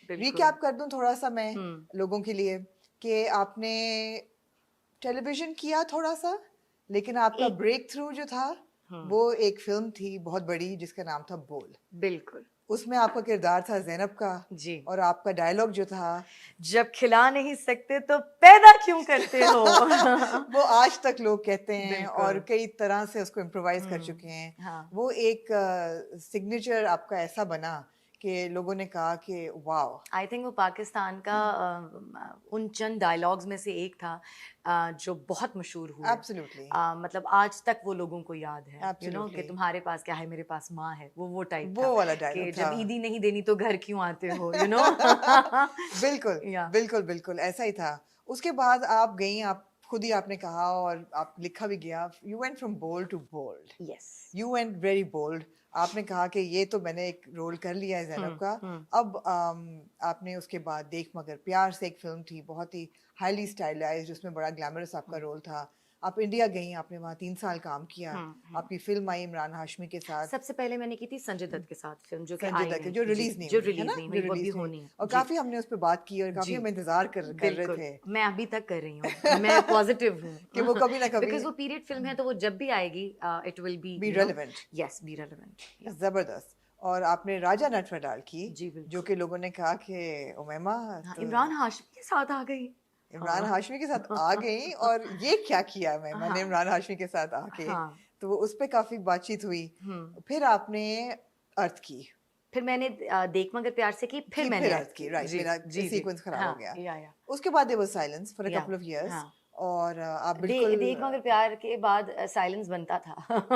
बिल्कुल। रिकैप कर दूं थोड़ा सा मैं हम्म। लोगों के लिए कि आपने टेलीविजन किया थोड़ा सा, लेकिन आपका एक ब्रेक थ्रू जो था हम्म। वो एक फिल्म थी बहुत बड़ी जिसका नाम था बोल। बिल्कुल। उसमें आपका किरदार था ज़ैनब का, जी। और आपका डायलॉग जो था जब खिला नहीं सकते तो पैदा क्यों करते हो? वो आज तक लोग कहते हैं और बिल्कुल। कई तरह से उसको इम्प्रोवाइज कर चुके हैं। हाँ। वो एक सिग्नेचर आपका ऐसा बना कि लोगों ने कहा कि वाओ। आई थिंक वो पाकिस्तान का उन चंद डायलॉग्स में से एक था जो बहुत मशहूर हुए। एब्सोल्युटली, मतलब आज तक वो लोगों को याद है, कि एब्सोल्युटली तुम्हारे पास क्या है, मेरे पास माँ है। वो टाइप वो था वाला डायलॉग कि था। जब ईदी नहीं देनी तो घर क्यों आते हो। बिल्कुल, या बिल्कुल, बिल्कुल ऐसा ही था। उसके बाद आप गईं, आप खुद ही आपने कहा और आप लिखा भी गया, you went from bold to bold. Yes. You went very bold. आपने कहा कि ये तो मैंने एक रोल कर लिया है ज़ैनब का। हम्म। अब आपने उसके बाद देख मगर प्यार से एक फ़िल्म थी, बहुत ही हाईली स्टाइलाइज़्ड, उसमें बड़ा ग्लैमरस आपका रोल था। आप इंडिया गईं, आपने वहाँ 3 साल काम किया। हम्म। आपकी फ़िल्म आई इमरान हाशमी के साथ। सबसे पहले मैंने की थी संजय दत्त के साथ फिल्म, जो कि संजय आई दत्त की नहीं। जो जी, रिलीज नहीं जो हुई है रिलीज ना, नहीं जो हुई, वो अभी रिलीज नहीं हुई, होनी है। और जी। काफी हमने उस पर बात की और काफी जी। हम इंतजार कर रहे बिल्कुल। थे मैं अभी तक कर रही हूँ, मैं पॉजिटिव हूँ। कि वो कभी ना कभी बिकॉज वो पीरियड फिल्म है, तो वो जब भी आएगी it will be B relevant. Yes, B relevant. जबरदस्त। और आपने राजा नटवरदाल की, जी जो बिल्कुल। कि लोगों ने कहा कि उमैमा हाँ, तो इमरान हाशमी के साथ आ गई। इमरान हाँ। हाशमी के साथ आ गई, और ये क्या किया उमैमा ने हाँ। इमरान हाशमी के साथ आके। हाँ। तो वो उस पर काफी बातचीत हुई। हम्म। फिर आपने अर्थ की फिर मैंने देख मगर प्यार से की, फिर मैंने फिर अर्थ अर्थ की, की। राइट, जी मेरा जी जी। सीक्वेंस खराब हो हाँ। गया। या उसके बाद there was silence for a या कपल ऑफ इयर्स, हाँ। और आप बिल्कुल देख मगर प्यार के बाद साइलेंस बनता था।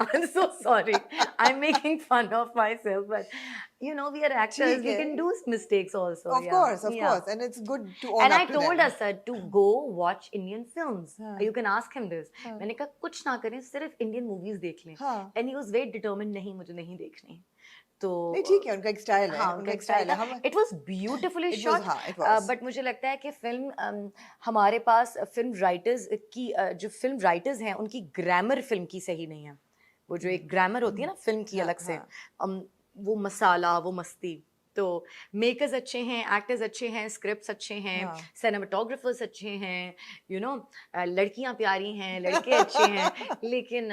I'm so sorry. I'm making fun of myself, but we are actors. ठीक We है, can do mistakes also. Of Yeah, course, of yeah. Course, and it's good to own And I up to told them. Asad to go watch Indian films. हाँ, You can ask him this. हाँ, मैंने कहा कुछ ना करें, सिर्फ Indian movies देख लें। हाँ, And he was very determined, नहीं मुझे नहीं देखनी। तो नहीं ठीक है, उनका एक स्टाइल है, हाँ, उनका उनका एक एक स्टाइल स्टाइल है। था। हम it was beautifully it was, shot. हाँ इट वाज। बट मुझे लगता है कि फिल्म हमारे पास फिल्म राइटर्स की जो फिल्म राइटर्स हैं उनकी ग्रामर फिल्म की सही नहीं है। वो जो एक ग्रामर होती है ना फिल्म की हाँ, अलग से, हाँ, वो मसाला, वो मस्ती। तो मेकर्स अच्छे हैं, एक्टर्स अच्छे हैं, स्क्रिप्ट्स अच्छे हैं, हाँ। सिनेमाटोग्राफर्स अच्छे हैं, लड़कियां प्यारी हैं, लड़के अच्छे हैं, लेकिन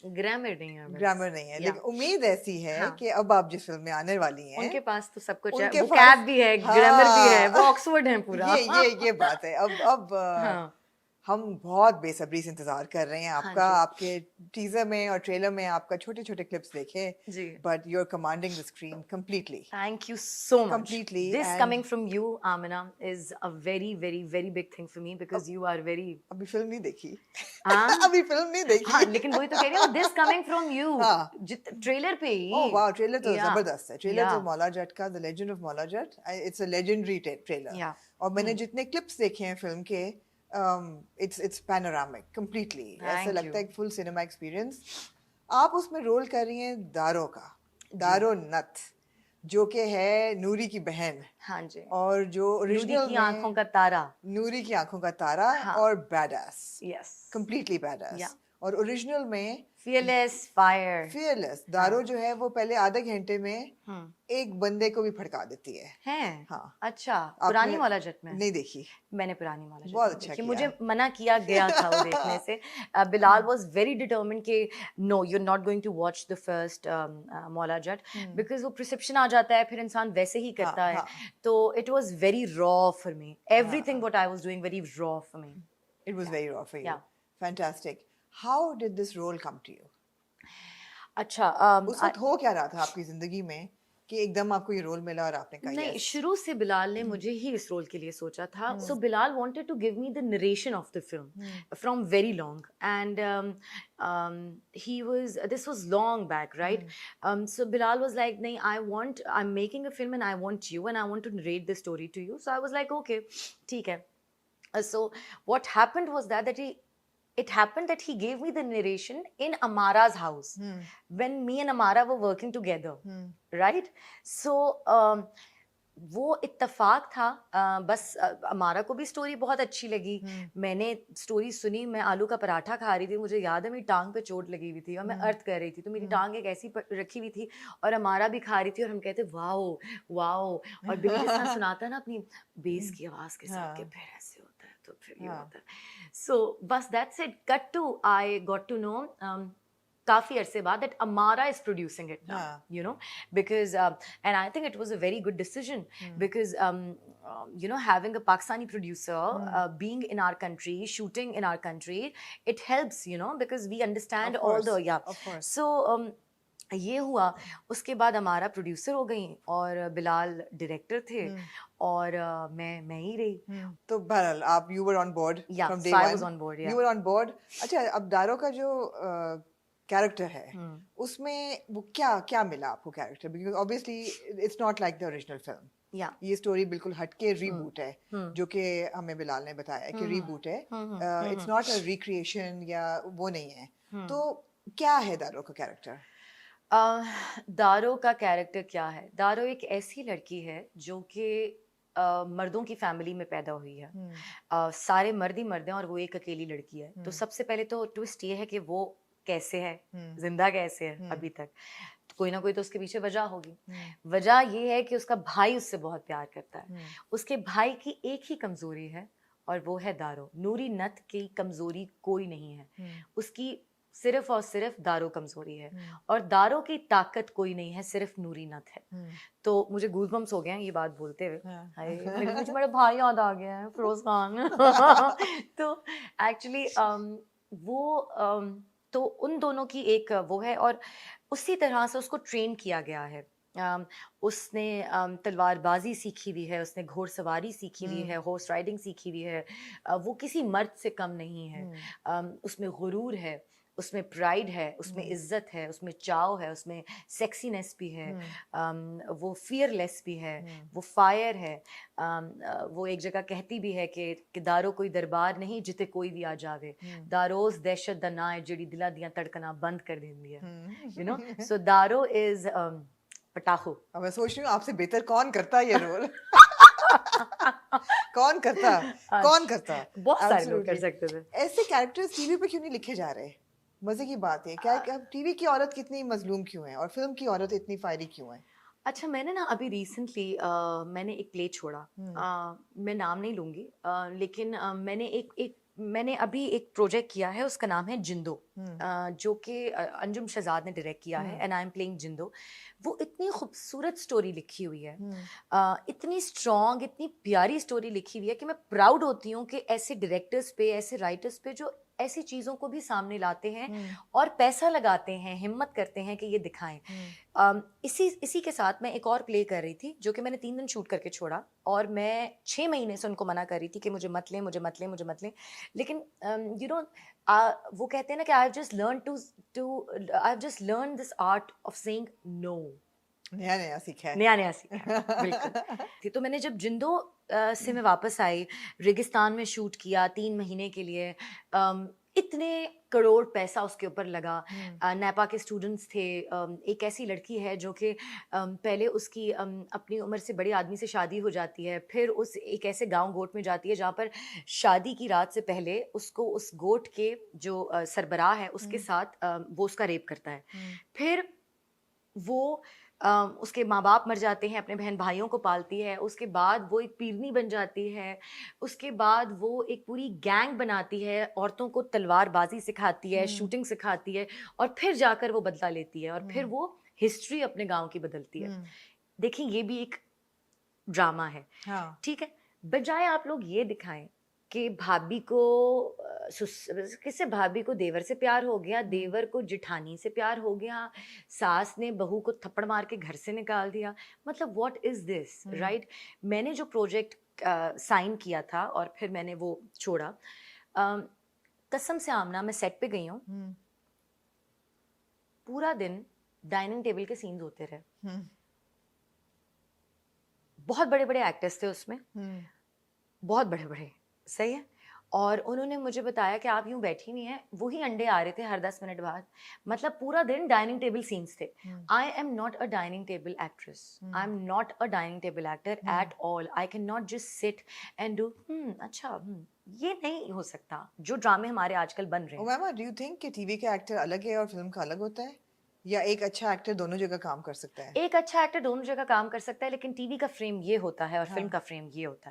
ग्रामर नहीं है बस। ग्रामर नहीं है, या लेकिन उम्मीद ऐसी है हाँ, कि अब आप जिस फिल्म में आने वाली हैं, उनके पास तो सब कुछ है, उनके वो पास, कैब भी है, ग्रामर भी है, वो हाँ, ऑक्सफोर्ड है पूरा। ये बात है। अब हाँ। हम बहुत बेसब्री से इंतजार कर रहे हैं हाँ आपका। जी। आपके टीजर में और ट्रेलर में आपका छोटे छोटे क्लिप्स देखे, जी। But you are commanding the screen completely, Thank you so much. completely, This and coming from you, Amina, is a very, very, very big thing for me because अब you are very. अभी film नहीं देखी। हाँ। अभी film नहीं हाँ, देखी। लेकिन वही तो कह रही हूँ, this coming from you. हाँ, ट्रेलर पे ओह ही। वाह, ट्रेलर तो या जबरदस्त है। ट्रेलर या तो मौला जट का, the legend of Maula Jatt, it's a legendary trailer. या और मैंने जितने क्लिप्स देखे हैं फिल्म के, इट्स पैनोरामिक कंप्लीटली, ऐसा थैंक लगता यू। है एक फुल सिनेमा एक्सपीरियंस। आप उसमें रोल कर रही हैं दारो का, जी। दारो नथ, जो कि है नूरी की बहन, हाँ जी। और जो नूरी ओरिजिनल की आंखों में का तारा। नूरी की आंखों का तारा, हाँ। और बैडास, यस। कंप्लीटली या बैडास। और ओरिजिनल में फियरलेस फायर। फियरलेस हाँ। दारो जो है वो पहले आधे घंटे में हम्म। एक बंदे को भी भड़का देती है। हैं? हाँ, अच्छा, आपने पुरानी वाला जट में? नहीं देखी? मैंने पुरानी वाला जट बहुत नहीं अच्छा देखी, किया। मुझे मना किया गया था वो देखने से। बिलाल वाज वेरी डिटर्मिन्ड कि no, you are not going to watch the first Maula Jatt, because वो प्रिसेप्शन आ जाता है, फिर इंसान वैसे ही हाँ, करता है। हाँ, तो it was very raw for me, everything हाँ, what I was doing very raw for me. it was या very raw for you. या Fantastic. How did this role come to you? अच्छा, उस वक्त हो क्या रहा था आपकी जिंदगी में कि एकदम आपको ये रोल मिला और आपने कहा नहीं, यस? शुरू से बिलाल ने मुझे ही इस रोल के लिए सोचा था। So Bilal wanted to give me the narration of the film from very long, and he was, this was long back, right? So Bilal was like, नहीं, I am making a film and I want you and I want to narrate the story to you. So I was like okay, ठीक है। So what happened was that it happened that he gave me the narration in Amara's house when me and Amara were working together, right? So वो इत्तेफाक था। बस अमारा को भी story बहुत अच्छी लगी। मैंने स्टोरी सुनी, मैं आलू का पराठा खा रही थी, मुझे याद है मेरी टांग पे चोट लगी हुई थी और मैं अर्थ कर रही थी, तो मेरी टांग एक ऐसी रखी हुई थी और अमारा भी खा रही थी और हम कहते वाओ वाओ, और बिल जिस तरह सुनाता है ना अपनी बेस की आवाज के साथ कि हाँ फिर ऐसे होता है तो फिर ये हाँ होता है। सो बस that's it, cut to I got to know काफी अरसे बाद that Amara is producing it now, हाँ you know, because and I think it was a very good decision because you know, having a Pakistani producer being in our country, shooting in our country, it helps, you know, because we understand of all the, course yeah. of course So ये हुआ। उसके बाद हमारा producer हो गई और Bilal director थे और मैं ही रही। तो बहरहाल आप you were on board Yeah, from day so I was one on board, you yeah. Were on board अच्छा अब दारो का जो कैरेक्टर है हम्म, उसमें वो क्या क्या मिला आपको character because obviously it's not like the original film yeah. ये स्टोरी बिल्कुल हटके रीबूट है हम्म, जो कि हमें बिलाल ने बताया कि रीबूट है हम्म, इट्स नॉट अ रिक्रिएशन या वो नहीं है हम्म। तो क्या है दारो का कैरेक्टर दारो का कैरेक्टर क्या है? दारो एक ऐसी लड़की है जो कि मर्दों की फैमिली में पैदा हुई है। सारे मर्द ही मर्द हैं और वो एक अकेली लड़की है। तो सबसे पहले तो ट्विस्ट ये है कि वो कैसे है, जिंदा कैसे है अभी तक। तो कोई ना कोई तो उसके पीछे वजह होगी। वजह ये है कि उसका भाई उससे बहुत प्यार करता है। उसके भाई की एक ही कमजोरी है और वो है दारो। नूरी नथ की कमजोरी कोई नहीं है, उसकी सिर्फ और सिर्फ दारो कमजोरी है और दारो की ताकत कोई नहीं है, सिर्फ नूरी नथ है। तो मुझे गूज़बम्स हो गए हैं ये बात बोलते हुए। हाय, मुझे मेरा भाई याद आ गया है, फिरोज खान। तो एक्चुअली वो तो उन दोनों की एक वो है और उसी तरह से उसको ट्रेन किया गया है। उसने तलवारबाजी सीखी हुई है, उसने घोड़सवारी सीखी हुई है, हॉर्स राइडिंग सीखी हुई है। वो किसी मर्द से कम नहीं है। उसमें गुरूर है, उसमें प्राइड है, उसमें इज्जत है, उसमें चाव है, उसमें सेक्सीनेस भी है। वो फियरलेस भी है, वो फायर है। वो एक जगह कहती भी है कि दारो कोई दरबार नहीं जिते कोई भी आ जावे, दारोज दहशत दा ना है जेड़ी दिला दियां धड़कना बंद कर देंदी है। यू नो, सो दारो इज पटाखो। अब मैं सोच रही हूँ आपसे बेहतर कौन करता ये रोल कौन करता कौन करता बहुत सारे लोग कर Absolutely. सकते थे। ऐसे कैरेक्टर्स टीवी पे क्यों नहीं लिखे जा रहे मजे की बात है क्या टीवी की औरत कितनी मजलूम क्यों है और फिल्म की औरत इतनी फायरी क्यों है अच्छा, मैंने ना अभी रिसेंटली मैंने एक प्ले छोड़ा। मैं नाम नहीं लूँगी, लेकिन मैंने अभी एक प्रोजेक्ट किया है, उसका नाम है जिंदो। जो कि अंजुम शहजाद ने डायरेक्ट किया है एंड आई एम प्लेइंग जिंदो। वो इतनी खूबसूरत स्टोरी लिखी हुई है, इतनी स्ट्रॉन्ग, इतनी प्यारी स्टोरी लिखी हुई है कि मैं प्राउड होती हूँ कि ऐसे डायरेक्टर्स पे, ऐसे राइटर्स पे जो ऐसी चीज़ों को भी सामने लाते हैं और पैसा लगाते हैं, हिम्मत करते हैं कि ये दिखाएं। इसी के साथ मैं एक और प्ले कर रही थी जो कि मैंने 3 दिन शूट करके छोड़ा और मैं 6 महीने से उनको मना कर रही थी कि मुझे मत लें, मुझे मत लें, मुझे मत लें। लेकिन यू नो, वो कहते हैं ना कि I have just learn this art of saying no. नया नया सीखा है नया सीखा है, बिल्कुल। तो मैंने जब जिंदो से मैं वापस आई, रेगिस्तान में शूट किया 3 महीने के लिए। इतने करोड़ पैसा उसके ऊपर लगा। नेपा के स्टूडेंट्स थे। एक ऐसी लड़की है जो कि पहले उसकी अपनी उम्र से बड़े आदमी से शादी हो जाती है, फिर उस एक ऐसे गांव गोट में जाती है जहाँ पर शादी की रात से पहले उसको उस गोट के जो सरबराह है उसके साथ वो उसका रेप करता है। फिर वो उसके माँ बाप मर जाते हैं, अपने बहन भाइयों को पालती है। उसके बाद वो एक पीरनी बन जाती है। उसके बाद वो एक पूरी गैंग बनाती है, औरतों को तलवारबाजी सिखाती है, शूटिंग सिखाती है और फिर जाकर वो बदला लेती है और फिर वो हिस्ट्री अपने गांव की बदलती है। देखिए, ये भी एक ड्रामा है। हाँ ठीक है, बजाय आप लोग ये दिखाएं कि भाभी को किससे, भाभी को देवर से प्यार हो गया, देवर को जिठानी से प्यार हो गया, सास ने बहू को थप्पड़ मार के घर से निकाल दिया। मतलब व्हाट इज दिस, राइट? मैंने जो प्रोजेक्ट साइन किया था और फिर मैंने वो छोड़ा। कसम से आमना, मैं सेट पे गई हूँ, पूरा दिन डाइनिंग टेबल के सीन्स होते रहे। बहुत बड़े बड़े एक्टर्स थे उसमें, बहुत बड़े बड़े, सही है। और उन्होंने मुझे बताया कि आप यूं बैठी हुई हैं, वही अंडे आ रहे थे हर 10 मिनट बाद, मतलब पूरा दिन डाइनिंग टेबल सीन्स थे। I am not a dining table actress, I am not a dining table actor at all. I can not just sit and do अच्छा ये नहीं हो सकता जो ड्रामे हमारे आजकल बन रहे हैं। उमैमा, डू यू थिंक कि टीवी का एक्टर अलग है और फिल्म का अलग होता है, या एक अच्छा एक्टर दोनों जगह काम कर सकता है? एक अच्छा एक्टर दोनों जगह काम कर सकता है, लेकिन टीवी का फ्रेम ये होता है और फिल्म हाँ। का फ्रेम ये होता है।